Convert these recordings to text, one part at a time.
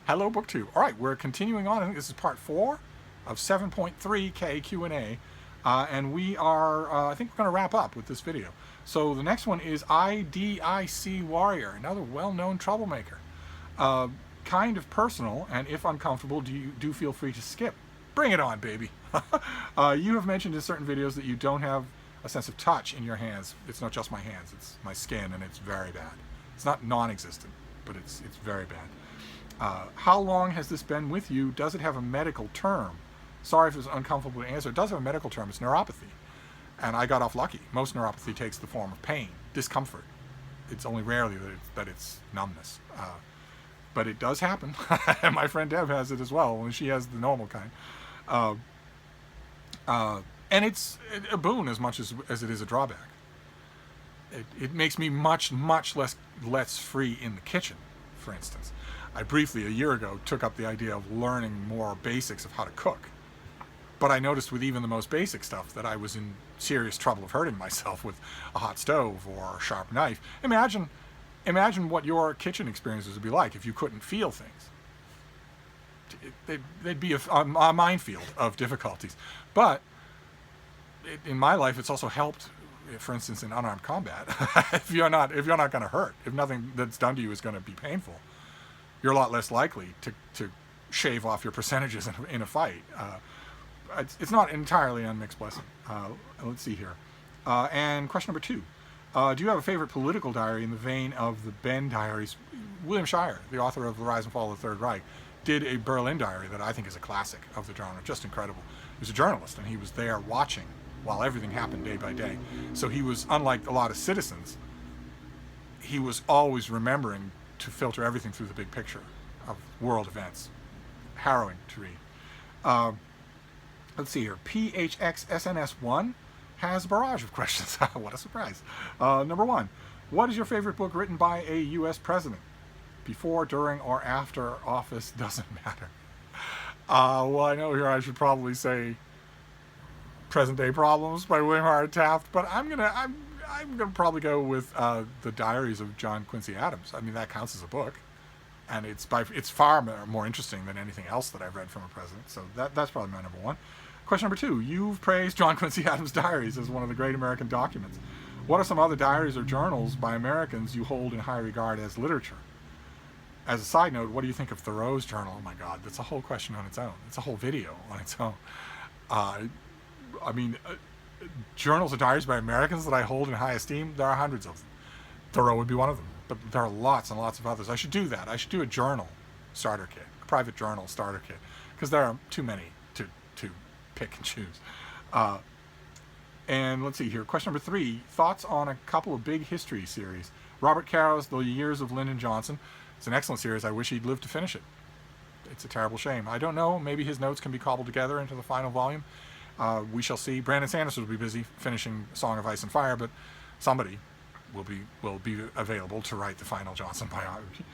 Hello, BookTube. All right, we're continuing on. I think this is part 4 of 7.3K Q&A. And we are, I think we're going to wrap up with this video. So the next one is IDIC Warrior, another well-known troublemaker. Kind of personal, and if uncomfortable, do feel free to skip. Bring it on, baby. You have mentioned in certain videos that you don't have a sense of touch in your hands. It's not just my hands, it's my skin, and it's very bad. It's not non-existent, but it's very bad. How long has this been with you? Does it have a medical term? Sorry if it's uncomfortable to answer. It does have a medical term. It's neuropathy. And I got off lucky. Most neuropathy takes the form of pain, discomfort. It's only rarely that it's numbness. But it does happen. And my friend Deb has it as well, and she has the normal kind. And it's a boon as much as it is a drawback. It makes me much less free in the kitchen, for instance. I briefly, a year ago, took up the idea of learning more basics of how to cook. But I noticed with even the most basic stuff that I was in serious trouble of hurting myself with a hot stove or a sharp knife. Imagine what your kitchen experiences would be like if you couldn't feel things. They'd be a minefield of difficulties. But in my life, it's also helped, for instance, in unarmed combat. if you're not going to hurt, if nothing that's done to you is going to be painful, you're a lot less likely to shave off your percentages in a fight. It's not entirely unmixed blessing. Let's see here. And question number 2. Do you have a favorite political diary in the vein of the Ben diaries? William Shirer, the author of The Rise and Fall of the Third Reich, did a Berlin diary that I think is a classic of the genre. Just incredible. He was a journalist, and he was there watching while everything happened day by day. So he was, unlike a lot of citizens, he was always remembering to filter everything through the big picture of world events. Harrowing to read. Let's see here. PHXSNS1 has a barrage of questions. What a surprise. Number 1. What is your favorite book written by a U.S. president? Before, during, or after office, doesn't matter. Well, I know here I should probably say Present Day Problems by William Howard Taft, but I'm gonna probably go with the Diaries of John Quincy Adams. I mean, that counts as a book, and it's far more interesting than anything else that I've read from a president. So that's probably my number 1. Question number 2. You've praised John Quincy Adams' diaries as one of the great American documents. What are some other diaries or journals by Americans you hold in high regard as literature? As a side note, what do you think of Thoreau's journal? Oh my God, that's a whole question on its own. It's a whole video on its own. I mean, journals or diaries by Americans that I hold in high esteem, there are hundreds of them. Thoreau would be one of them, but there are lots and lots of others. I should do that. I should do a journal starter kit, a private journal starter kit, because there are too many to pick and choose. And let's see here. Question number 3. Thoughts on a couple of big history series. Robert Caro's The Years of Lyndon Johnson. It's an excellent series. I wish he'd lived to finish it. It's a terrible shame. I don't know. Maybe his notes can be cobbled together into the final volume. We shall see. Brandon Sanderson will be busy finishing Song of Ice and Fire, but somebody will be available to write the final Johnson biography.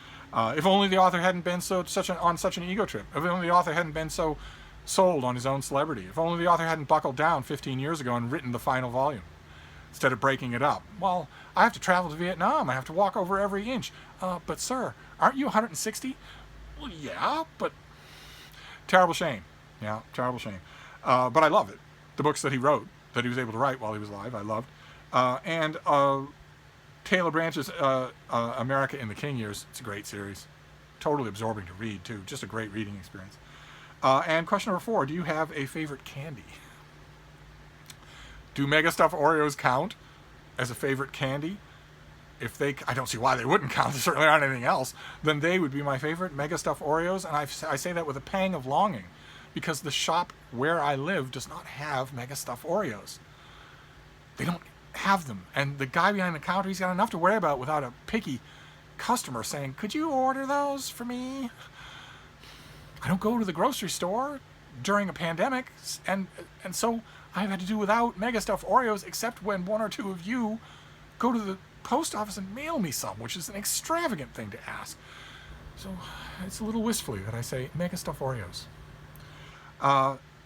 If only the author hadn't been on such an ego trip. If only the author hadn't been so sold on his own celebrity. If only the author hadn't buckled down 15 years ago and written the final volume instead of breaking it up. Well, I have to travel to Vietnam. I have to walk over every inch. But sir, aren't you 160? Well, yeah, but terrible shame. Yeah, terrible shame. But I love it. The books that he wrote, that he was able to write while he was alive, I loved. And Taylor Branch's America in the King Years. It's a great series. Totally absorbing to read, too. Just a great reading experience. And question number 4, do you have a favorite candy? Do Mega Stuffed Oreos count as a favorite candy? I don't see why they wouldn't count. There certainly aren't anything else. Then they would be my favorite, Mega Stuffed Oreos. And I say that with a pang of longing, because the shop where I live does not have Mega Stuffed Oreos. They don't have them. And the guy behind the counter, he's got enough to worry about without a picky customer saying, could you order those for me? I don't go to the grocery store during a pandemic, and so I've had to do without Mega Stuffed Oreos, except when 1 or 2 of you go to the post office and mail me some, which is an extravagant thing to ask. So it's a little wistfully that I say Mega Stuffed Oreos.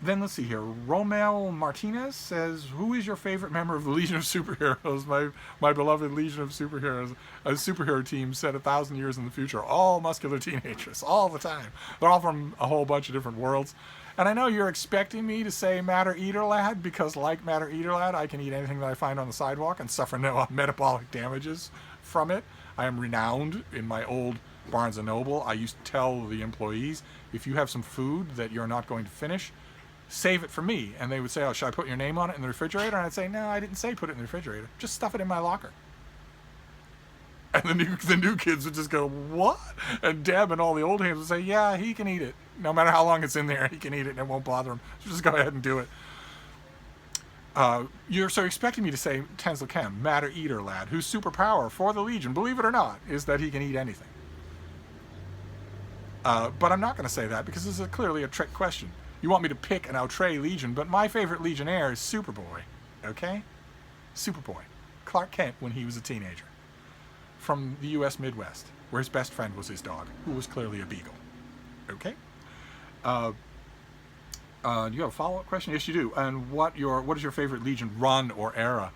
Then let's see here. Romel Martinez says, "Who is your favorite member of the Legion of Superheroes? My beloved Legion of Superheroes, a superhero team set 1,000 years in the future. All muscular teenagers, all the time. They're all from a whole bunch of different worlds." And I know you're expecting me to say Matter Eater Lad, because like Matter Eater Lad, I can eat anything that I find on the sidewalk and suffer no metabolic damages from it. I am renowned in my old Barnes & Noble. I used to tell the employees, if you have some food that you're not going to finish, save it for me. And they would say, "Oh, should I put your name on it in the refrigerator?" And I'd say, "No, I didn't say put it in the refrigerator. Just stuff it in my locker." And the new kids would just go, "What?" And Deb and all the old hands would say, "Yeah, he can eat it. No matter how long it's in there, he can eat it and it won't bother him. So just go ahead and do it." You're so expecting me to say Tensel Kem, Matter Eater Lad, whose superpower for the Legion, believe it or not, is that he can eat anything. But I'm not going to say that because this is clearly a trick question. You want me to pick an outre Legion, but my favorite Legionnaire is Superboy. Okay? Superboy. Clark Kent when he was a teenager. From the U.S. Midwest, where his best friend was his dog, who was clearly a beagle. Okay? Do you have a follow-up question? Yes, you do. And what is your favorite Legion run or era?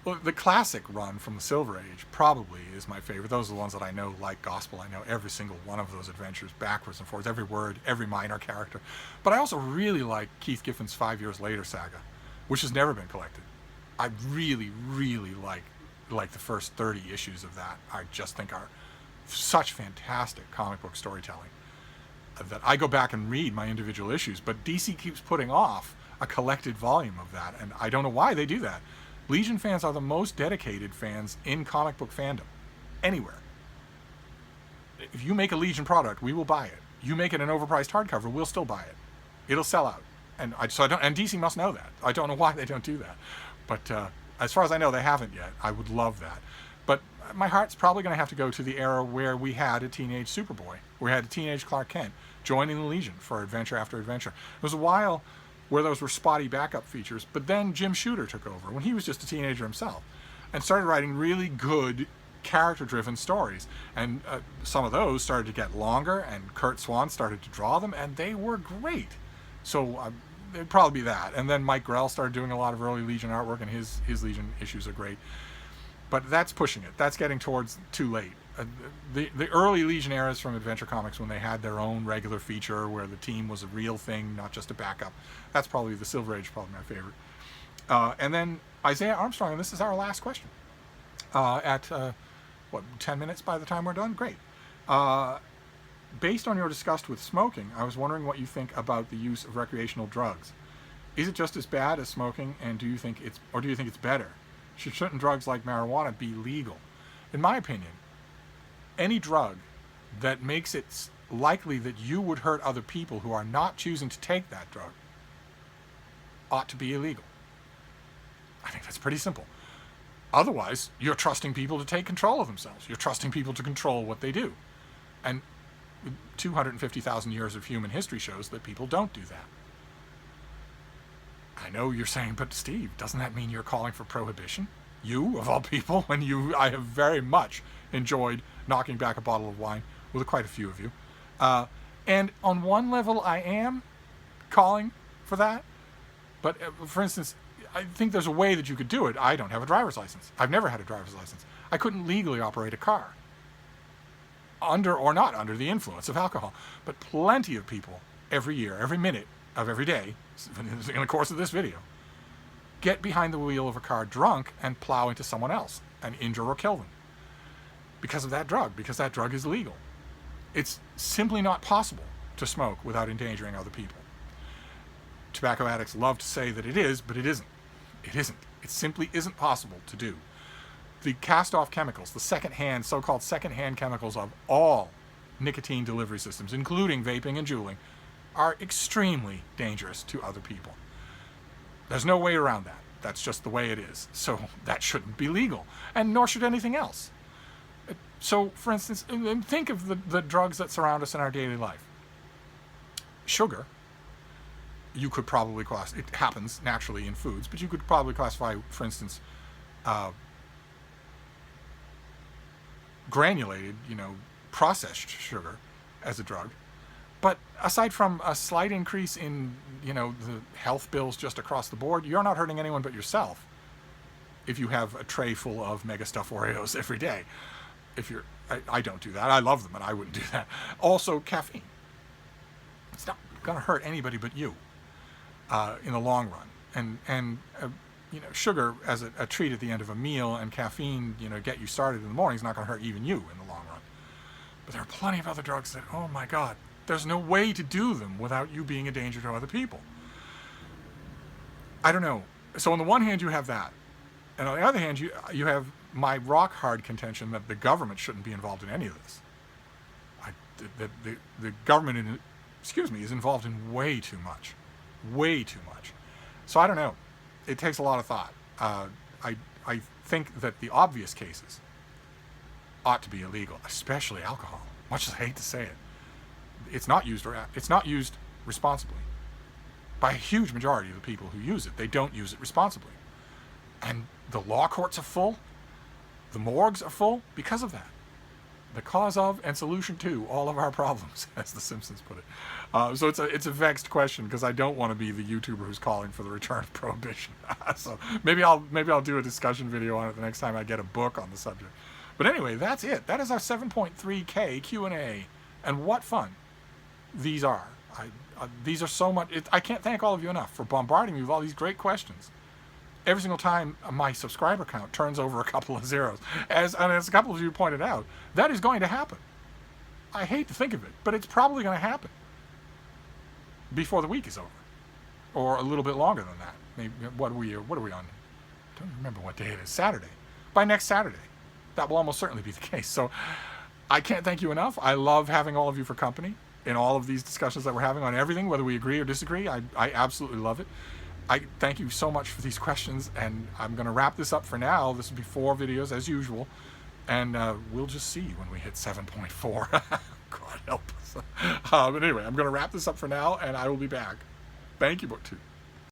Well, the classic run from the Silver Age probably is my favorite. Those are the ones that I know like gospel. I know every single one of those adventures backwards and forwards, every word, every minor character. But I also really like Keith Giffen's 5 Years Later saga, which has never been collected. I really, really like the first 30 issues of that. I just think are such fantastic comic book storytelling that I go back and read my individual issues, but DC keeps putting off a collected volume of that, and I don't know why they do that. Legion fans are the most dedicated fans in comic book fandom, anywhere. If you make a Legion product, we will buy it. You make it an overpriced hardcover, we'll still buy it. It'll sell out, and DC must know that. I don't know why they don't do that, but as far as I know, they haven't yet. I would love that. But my heart's probably going to have to go to the era where we had a teenage Superboy, where we had a teenage Clark Kent joining the Legion for adventure after adventure. It was a while where those were spotty backup features, but then Jim Shooter took over when he was just a teenager himself and started writing really good character-driven stories. And some of those started to get longer, and Kurt Swan started to draw them, and they were great. So it'd probably be that. And then Mike Grell started doing a lot of early Legion artwork, and his Legion issues are great. But that's pushing it. That's getting towards too late. The early Legion eras from Adventure Comics, when they had their own regular feature where the team was a real thing, not just a backup, that's probably the Silver Age, probably my favorite. And then Isaiah Armstrong, and this is our last question. At 10 minutes by the time we're done? Great. Based on your disgust with smoking, I was wondering what you think about the use of recreational drugs. Is it just as bad as smoking, and do you think it's better? Should certain drugs like marijuana be legal? In my opinion, any drug that makes it likely that you would hurt other people who are not choosing to take that drug ought to be illegal. I think that's pretty simple. Otherwise, you're trusting people to take control of themselves. You're trusting people to control what they do. And 250,000 years of human history shows that people don't do that. I know you're saying, but Steve, doesn't that mean you're calling for prohibition? You, of all people, I have very much enjoyed knocking back a bottle of wine with quite a few of you. And on one level, I am calling for that. But for instance, I think there's a way that you could do it. I don't have a driver's license. I've never had a driver's license. I couldn't legally operate a car, under or not under the influence of alcohol. But plenty of people every year, every minute of every day, in the course of this video, get behind the wheel of a car drunk and plow into someone else and injure or kill them because of that drug, because that drug is legal. It's simply not possible to smoke without endangering other people. Tobacco addicts love to say that it is, but it isn't. It isn't. It simply isn't possible to do. The cast-off chemicals, the so-called second-hand chemicals of all nicotine delivery systems, including vaping and juuling, are extremely dangerous to other people. There's no way around that. That's just the way it is. So that shouldn't be legal, and nor should anything else. So, for instance, think of the drugs that surround us in our daily life. Sugar, you could probably classify, it happens naturally in foods, but you could probably classify, for instance, granulated, processed sugar as a drug. But aside from a slight increase in, the health bills just across the board, you're not hurting anyone but yourself if you have a tray full of mega stuffed Oreos every day. I don't do that. I love them, and I wouldn't do that. Also, caffeine. It's not going to hurt anybody but you in the long run. And sugar as a treat at the end of a meal, and caffeine, get you started in the morning, is not going to hurt even you in the long run. But there are plenty of other drugs that, oh my God, there's no way to do them without you being a danger to other people. I don't know. So on the one hand, you have that. And on the other hand, you have my rock hard contention that the government shouldn't be involved in any of this. The government, is involved in way too much. Way too much. So I don't know. It takes a lot of thought. I think that the obvious cases ought to be illegal, especially alcohol. Much as I hate to say it, it's not used responsibly by a huge majority of the people who use it. They don't use it responsibly, and the law courts are full. The morgues are full because of that. The cause of and solution to all of our problems, as the Simpsons put it. So it's a vexed question, because I don't want to be the YouTuber who's calling for the return of prohibition. So maybe I'll do a discussion video on it the next time I get a book on the subject. But anyway, that's it. That is our 7.3K Q&A, and what fun these are. These are so much. I can't thank all of you enough for bombarding me with all these great questions. Every single time my subscriber count turns over a couple of zeros. As a couple of you pointed out, that is going to happen. I hate to think of it, but it's probably going to happen before the week is over, or a little bit longer than that. Maybe what are we on? I don't remember what day it is. Saturday. By next Saturday, that will almost certainly be the case. So I can't thank you enough. I love having all of you for company in all of these discussions that we're having on everything, whether we agree or disagree. I absolutely love it. I thank you so much for these questions, and I'm going to wrap this up for now. This will be 4 videos as usual, and we'll just see when we hit 7.4. God help us. But anyway, I'm going to wrap this up for now, and I will be back. Thank you, BookTube.